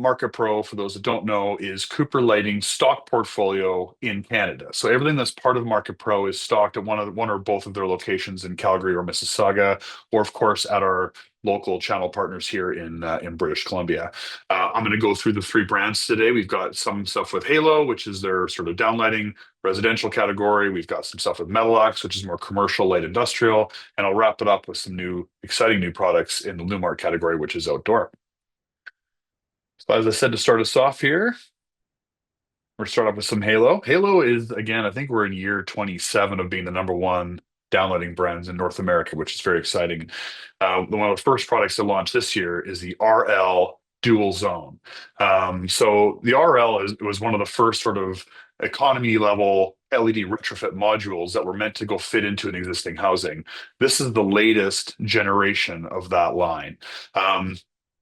MarketPro, for those that don't know, is Cooper Lighting's stock portfolio in Canada. So everything that's part of MarketPro is stocked at one or both of their locations in Calgary or Mississauga, or of course at our local channel partners here in British Columbia. I'm going to go through the three brands today. We've got some stuff with Halo, which is their sort of downlighting residential category. We've got some stuff with Metalax, which is more commercial, light industrial, and I'll wrap it up with some exciting new products in the Lumart category, which is outdoor. So as I said, to start us off here, we're start off with some Halo. Halo is, again, I think we're in year 27 of being the #1 downlighting brands in North America, which is very exciting. One of the first products to launch this year is the RL Dual Zone. So the RL was one of the first sort of economy level LED retrofit modules that were meant to go fit into an existing housing. This is the latest generation of that line.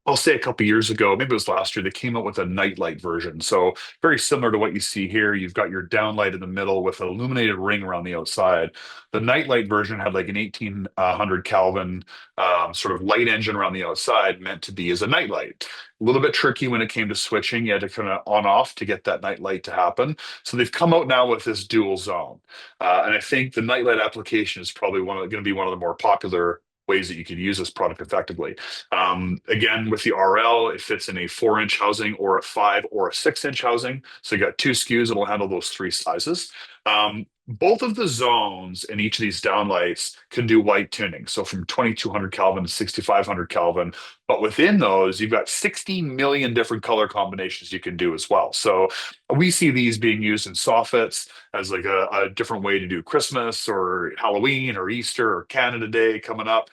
I'll say a couple years ago, maybe it was last year, they came out with a nightlight version. So very similar to what you see here. You've got your downlight in the middle with an illuminated ring around the outside. The nightlight version had like an 1800 Kelvin sort of light engine around the outside, meant to be as a nightlight. A little bit tricky when it came to switching. You had to kind of on off to get that nightlight to happen. So they've come out now with this dual zone. And I think the nightlight application is probably going to be one of the more popular ways that you could use this product effectively. Again, with the RL, it fits in a 4-inch housing or a 5 or a 6-inch housing. So you got two SKUs that'll handle those three sizes. Both of the zones in each of these downlights can do white tuning. So from 2200 Kelvin to 6500 Kelvin. But within those, you've got 60 million different color combinations you can do as well. So we see these being used in soffits as like a different way to do Christmas or Halloween or Easter or Canada Day coming up.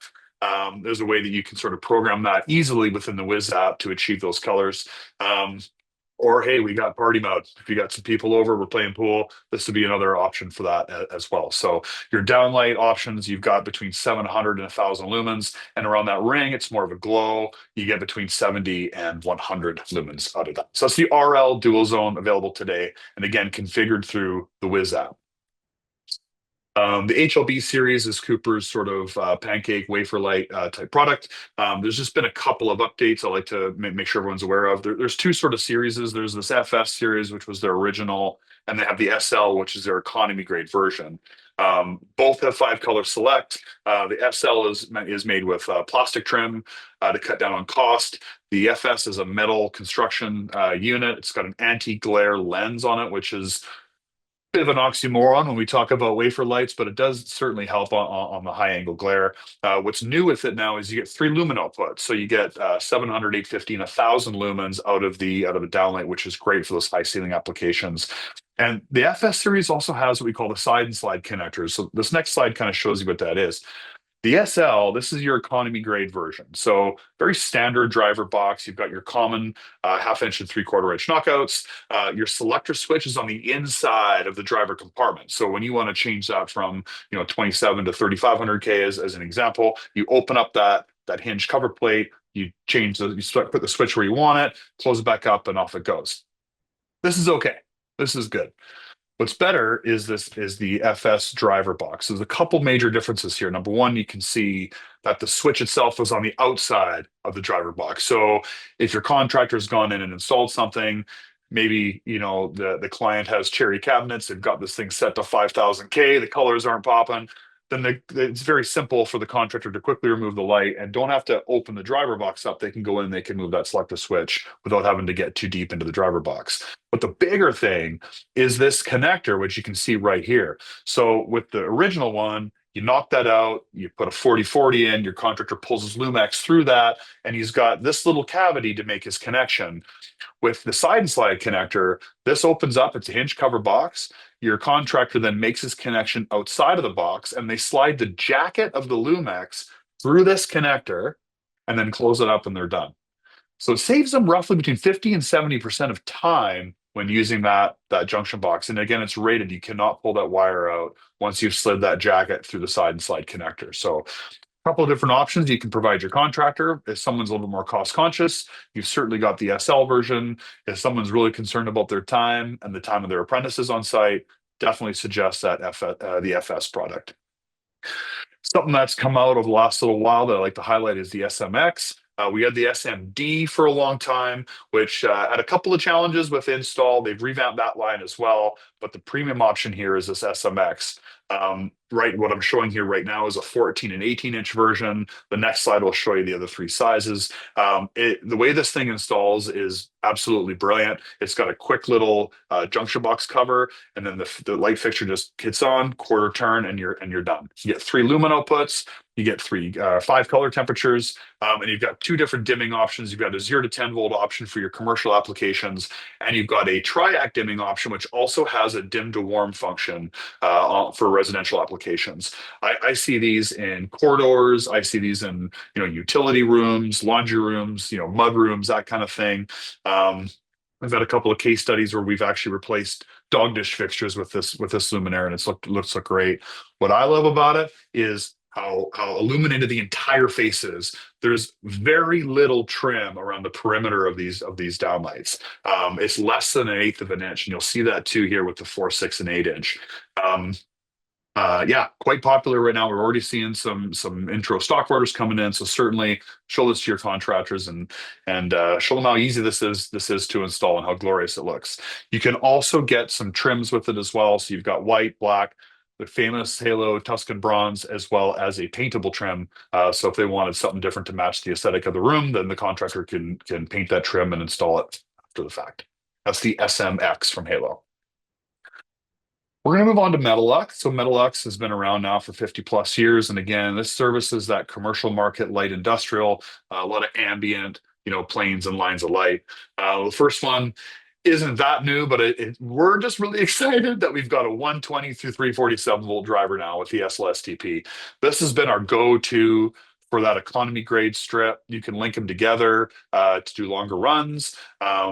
There's a way that you can sort of program that easily within the Wiz app to achieve those colors. Or, hey, we got party mode. If you got some people over, we're playing pool, this would be another option for that as well. So your downlight options, you've got between 700 and 1,000 lumens. And around that ring, it's more of a glow. You get between 70 and 100 lumens out of that. So that's the RL Dual Zone available today. And again, configured through the Wiz app. The HLB series is Cooper's sort of pancake wafer light type product. There's just been a couple of updates I like to make sure everyone's aware of. There's two sort of series. There's this FS series, which was their original, and they have the SL, which is their economy grade version. Both have 5-color select. The SL is made with plastic trim to cut down on cost. The FS is a metal construction unit. It's got an anti-glare lens on it, which is bit of an oxymoron when we talk about wafer lights, but it does certainly help on the high angle glare. What's new with it now is you get 3 lumen outputs. So you get 700, 850, and 1,000 lumens out of the downlight, which is great for those high ceiling applications. And the FS series also has what we call the side and slide connectors. So this next slide kind of shows you what that is. The SL, this is your economy grade version. So very standard driver box. You've got your common 1/2-inch and 3/4-inch knockouts. Your selector switch is on the inside of the driver compartment. So when you want to change that from 27 to 3500K as an example, you open up that hinge cover plate, you put the switch where you want it, close it back up, and off it goes. This is okay. This is good. What's better is the FS driver box. There's a couple major differences here. Number one, you can see that the switch itself was on the outside of the driver box. So if your contractor's gone in and installed something, maybe the client has cherry cabinets, they've got this thing set to 5000K, the colors aren't popping, then it's very simple for the contractor to quickly remove the light and don't have to open the driver box up. They can go in, they can move that selector switch without having to get too deep into the driver box. But the bigger thing is this connector, which you can see right here. So with the original one, you knock that out, you put a 4040 in, your contractor pulls his Lumex through that, and he's got this little cavity to make his connection. With the side and slide connector, this opens up, it's a hinge cover box. Your contractor then makes his connection outside of the box, and they slide the jacket of the Lumex through this connector and then close it up and they're done. So it saves them roughly between 50 and 70% of time when using that junction box. And again, it's rated. You cannot pull that wire out once you've slid that jacket through the side and slide connector. So a couple of different options you can provide your contractor. If someone's a little bit more cost conscious, you've certainly got the SL version. If someone's really concerned about their time and the time of their apprentices on site, definitely suggest that the FS product. Something that's come out over the last little while that I like to highlight is the SMX. We had the SMD for a long time, which had a couple of challenges with install. They've revamped that line as well, but the premium option here is this SMX. Right, what I'm showing here right now is a 14 and 18-inch version. The next slide will show you the other three sizes. The way this thing installs is absolutely brilliant. It's got a quick little junction box cover, and then the light fixture just hits on, quarter turn, and you're done. You get 3 lumen outputs. You get 5 color temperatures, and you've got 2 different dimming options. You've got a 0 to 10 volt option for your commercial applications, and you've got a triac dimming option, which also has a dim to warm function for residential applications. I see these in corridors. I see these in utility rooms, laundry rooms, mud rooms, that kind of thing. I've had a couple of case studies where we've actually replaced dog dish fixtures with this luminaire, and looks great. What I love about it is how illuminated the entire face is. There's very little trim around the perimeter of these downlights. It's less than 1/8 of an inch, and you'll see that too here with the 4, 6, and 8-inch. Yeah, quite popular right now. We're already seeing some intro stock orders coming in. So certainly show this to your contractors and show them how easy this is to install and how glorious it looks. You can also get some trims with it as well. So you've got white, black, the famous Halo Tuscan bronze, as well as a paintable trim. So if they wanted something different to match the aesthetic of the room, then the contractor can paint that trim and install it after the fact. That's the SMX from Halo. We're going to move on to Metalux. So Metalux has been around now for 50 plus years. And again, this services that commercial market, light industrial, a lot of ambient, planes and lines of light. The first one isn't that new, but we're just really excited that we've got a 120 through 347 volt driver now with the SLSTP. This has been our go-to for that economy grade strip. You can link them together to do longer runs.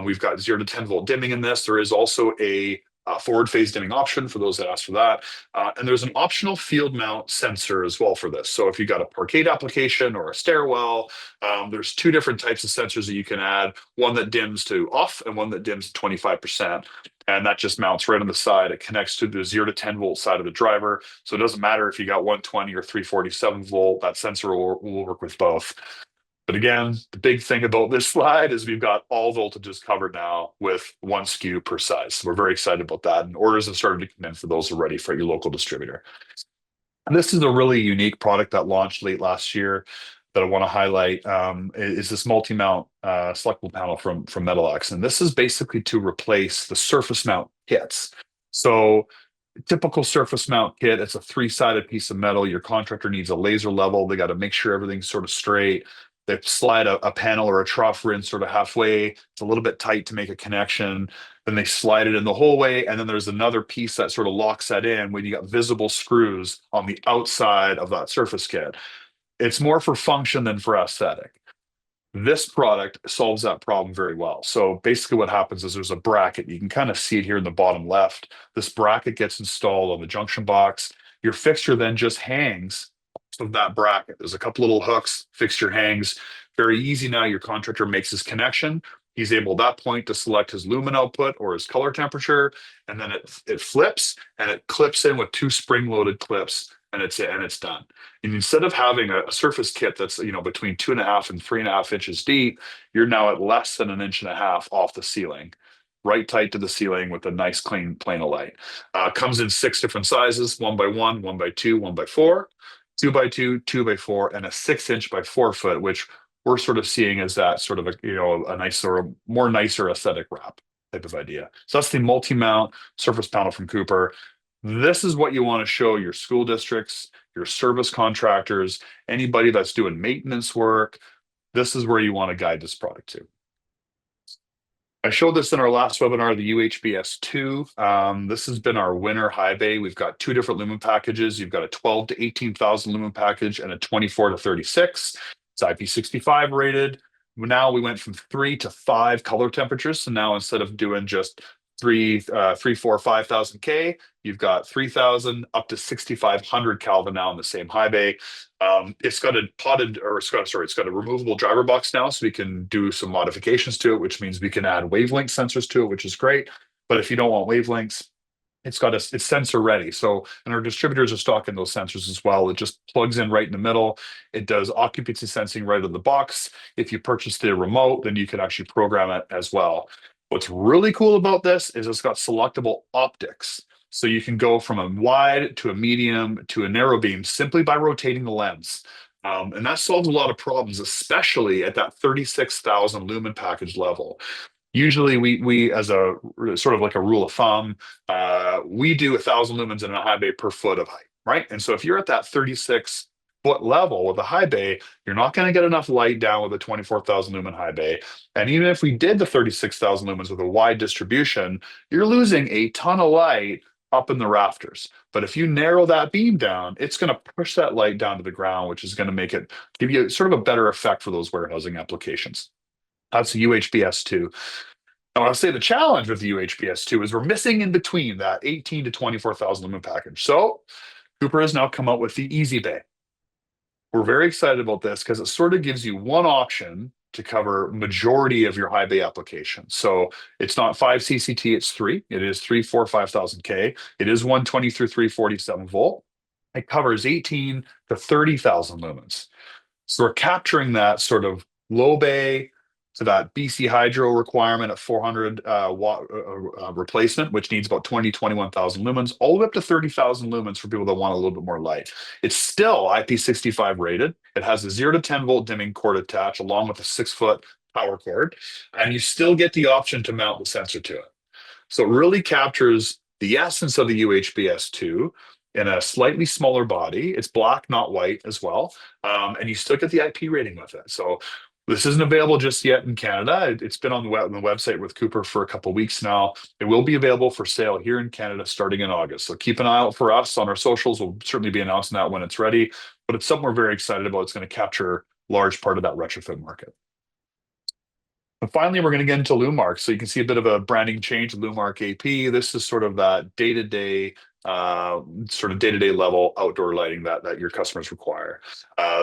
We've got 0 to 10 volt dimming in this. There is also a forward phase dimming option for those that ask for that. And there's an optional field mount sensor as well for this. So if you've got a parkade application or a stairwell, there's 2 different types of sensors that you can add, one that dims to off and one that dims to 25%. And that just mounts right on the side. It connects to the 0 to 10 volt side of the driver. So it doesn't matter if you got 120 or 347 volt, that sensor will work with both. But again, the big thing about this slide is we've got all voltages covered now with 1 SKU per size. So we're very excited about that. And orders have started to come in for those who are ready for your local distributor. And this is a really unique product that launched late last year that I want to highlight. Is this multi-mount selectable panel from Metalux. And this is basically to replace the surface mount kits. So typical surface mount kit, it's a 3-sided piece of metal. Your contractor needs a laser level. They got to make sure everything's sort of straight. They slide a panel or a trough in sort of halfway. It's a little bit tight to make a connection. Then they slide it in the whole way. And then there's another piece that sort of locks that in when you got visible screws on the outside of that surface kit. It's more for function than for aesthetic. This product solves that problem very well. So basically what happens is there's a bracket. You can kind of see it here in the bottom left. This bracket gets installed on the junction box. Your fixture then just hangs of that bracket. There's a couple little hooks, fixture hangs. Very easy now. Your contractor makes his connection. He's able at that point to select his lumen output or his color temperature, and then it flips and it clips in with 2 spring-loaded clips, and it's done. And instead of having a surface kit that's between 2.5 and 3.5 inches deep, you're now at less than 1.5 inches off the ceiling, right tight to the ceiling with a nice clean plane of light. Comes in 6 different sizes: 1x1, 1x2, 1x4. 2x2, 2x4, and a 6-inch by 4 foot, which we're sort of seeing as that sort of a nicer, more nicer aesthetic wrap type of idea. So that's the multi-mount surface panel from Cooper. This is what you want to show your school districts, your service contractors, anybody that's doing maintenance work. This is where you want to guide this product to. I showed this in our last webinar, the UHBS2. This has been our winner high bay. We've got 2 different lumen packages. You've got a 12 to 18,000 lumen package and a 24 to 36. It's IP65 rated. Now we went from 3 to 5 color temperatures. So now instead of doing just 3, 4, 5,000 K, you've got 3,000 up to 6,500 Kelvin now in the same high bay. It's got a removable driver box now, so we can do some modifications to it, which means we can add wavelength sensors to it, which is great. But if you don't want wavelengths, it's sensor ready. So, and our distributors are stocking those sensors as well. It just plugs in right in the middle. It does occupancy sensing right in the box. If you purchase the remote, then you can actually program it as well. What's really cool about this is it's got selectable optics. So you can go from a wide to a medium to a narrow beam simply by rotating the lens. And that solves a lot of problems, especially at that 36,000 lumen package level. Usually, we as a sort of like a rule of thumb, we do 1,000 lumens in a high bay per foot of height, right? And so if you're at that 36-foot level with a high bay, you're not going to get enough light down with a 24,000 lumen high bay. And even if we did the 36,000 lumens with a wide distribution, you're losing a ton of light up in the rafters. But if you narrow that beam down, it's going to push that light down to the ground, which is going to make it give you sort of a better effect for those warehousing applications. That's the UHBS2. Now, I'll say the challenge with the UHBS2 is we're missing in between that 18 to 24,000 lumen package. So Cooper has now come out with the EZBY. We're very excited about this because it sort of gives you one option to cover majority of your high bay applications. So it's not 5 CCT, it's 3. It is 3, 4, 5,000 K. It is 120 through 347 volt. It covers 18 to 30,000 lumens. So we're capturing that sort of low bay to that BC Hydro requirement at 400 watt replacement, which needs about 20, 21,000 lumens, all the way up to 30,000 lumens for people that want a little bit more light. It's still IP65 rated. It has a 0 to 10 volt dimming cord attached along with a 6-foot power cord, and you still get the option to mount the sensor to it. So it really captures the essence of the UHBS2 in a slightly smaller body. It's black, not white as well. And you still get the IP rating with it. So this isn't available just yet in Canada. It's been on the website with Cooper for a couple of weeks now. It will be available for sale here in Canada starting in August. So keep an eye out for us on our socials. We'll certainly be announcing that when it's ready. But it's something we're very excited about. It's going to capture a large part of that retrofit market. And finally, we're going to get into Lumark. So you can see a bit of a branding change with Lumark AP. This is sort of that day-to-day, level outdoor lighting that your customers require.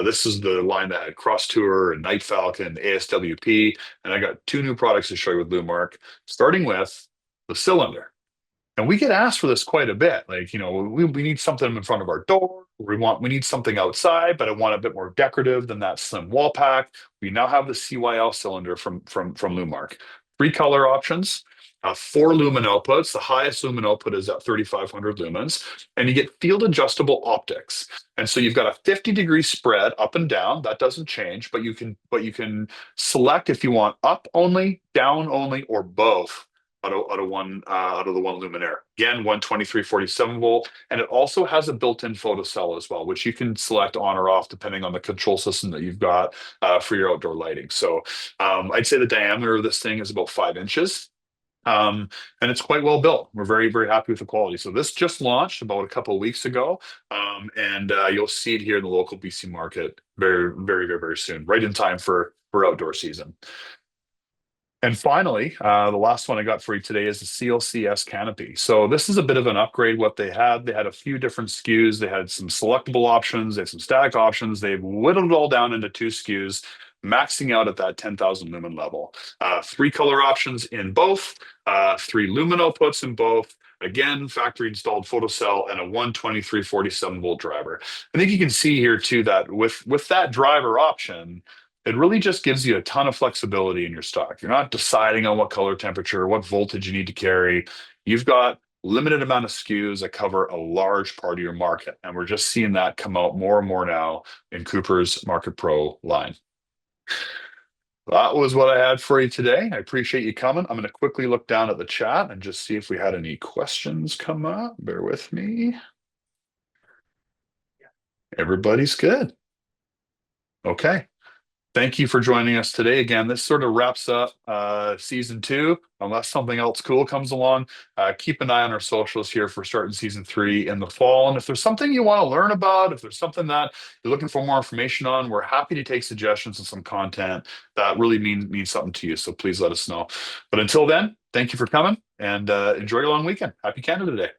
This is the line that had Cross Tour and Night Falcon, ASWP, and I got 2 new products to show you with Lumark, starting with the cylinder. And we get asked for this quite a bit. Like, we need something in front of our door. We need something outside, but I want a bit more decorative than that slim wall pack. We now have the CYL cylinder from Lumark. 3 color options, 4 lumen outputs. The highest lumen output is at 3,500 lumens, and you get field adjustable optics. And so you've got a 50-degree spread up and down. That doesn't change, but you can select if you want up only, down only, or both out of the one luminaire. Again, 123/47 volt, and it also has a built-in photocell as well, which you can select on or off depending on the control system that you've got for your outdoor lighting. So I'd say the diameter of this thing is about 5 inches. And it's quite well built. We're very, very happy with the quality. So this just launched about a couple of weeks ago, and you'll see it here in the local BC market very, very, very, very soon, right in time for outdoor season. And finally, the last one I got for you today is the CLCS canopy. So this is a bit of an upgrade what they had. They had a few different SKUs. They had some selectable options. They had some static options. They've whittled it all down into 2 SKUs, maxing out at that 10,000 lumen level. 3 color options in both, 3 lumen outputs in both. Again, factory installed photocell and a 123/47 volt driver. I think you can see here too that with that driver option, it really just gives you a ton of flexibility in your stock. You're not deciding on what color temperature, what voltage you need to carry. You've got limited amount of SKUs that cover a large part of your market. And we're just seeing that come out more and more now in Cooper's MarketPro line. That was what I had for you today. I appreciate you coming. I'm going to quickly look down at the chat and just see if we had any questions come up. Bear with me. Everybody's good. Okay. Thank you for joining us today. Again, this sort of wraps up season 2, unless something else cool comes along. Keep an eye on our socials here for starting season 3 in the fall. And if there's something you want to learn about, if there's something that you're looking for more information on, we're happy to take suggestions and some content that really means something to you. So please let us know. But until then, thank you for coming and enjoy your long weekend. Happy Canada Day.